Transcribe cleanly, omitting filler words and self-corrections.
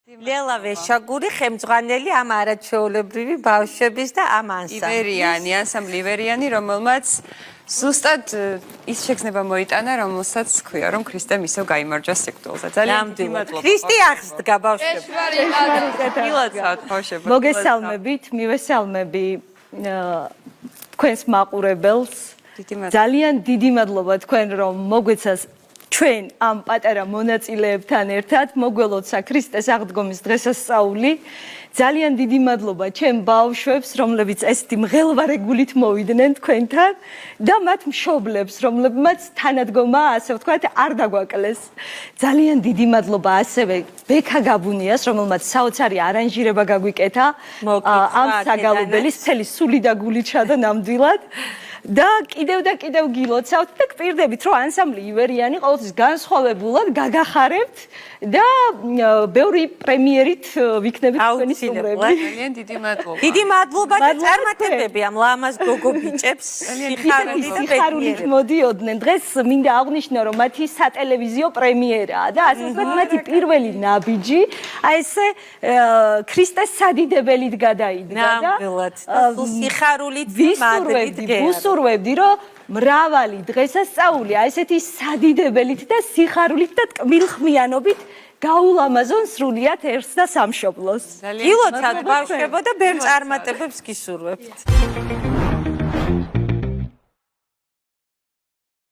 ლელა ვეშაგური ხელმძღვანელი ამ არაჩვეულებრივი ბავშვების და ამ ანსამბლი ივერიანი, რომელმაც ზუსტად ის შეგრძნება მოიტანა, რომელსაც ქვია, რომ ქრისტემ ისევ გაიმარჯვა სიკვდილზე. ძალიან დიდი მადლობა. ქრისტე აღსდგა ბავშვებს. მოგესალმებით, მივესალმები თქვენს მაყურებელს. ძალიან დიდი მადლობა თქვენ, რომ მოგვეცას ჩვენ ამ პატარა მონაწილეებთან ერთად მოგველოცა ქრისტეს აღდგომის დღესასწაული. ძალიან დიდი მადლობა ჩემ ბავშვებს, რომლებიც ესეთი მღელვარეგულით მოვიდნენ თქვენთან და მათ მშობლებს, რომლებმაც თანადგომა, ასე ვთქვათ, არ დაგვაკლეს. ძალიან დიდი მადლობა ასევე ბექა გაბუნიას, რომელმაც საოცარი არანჟირება გაგვიკეთა ამ საგალობელის მთელი სული და გული ჩადა ნამდვილად. და კიდევ გილოცავთ და გპირდებით, რომ ანსამბლი ივერიანი ყოველთვის განსხვავებულად გაგახარებთ და ბევრი პრემიერით ვიქნებით თქვენი სტუმრები. ძალიან დიდი მადლობა. დიდი მადლობა და წარმატებები ამ ლამაზ გოგო ბიჭებს. სიხარულით მოდიოდნენ. დღეს მინდა აღვნიშნო, რომ მათი სატელევიზიო პრემიერაა და ასე ვთქვათ, მათი პირველი ნაბიჯი, აი ესე ქრისტეს სადიდებელით გადაიდგა და ნამდვილად. სიხარულით მადლით ვსურვებდი, რომ მრავალი დღესასწაული ესეთი სადიდებელით და სიხარულით და ტკბილხმიანობით გაულამაზონ სრულიად ერთს და სამშობლოს. გილოცავთ ბავშვებო და ბევრ წარმატებებს გისურვებთ.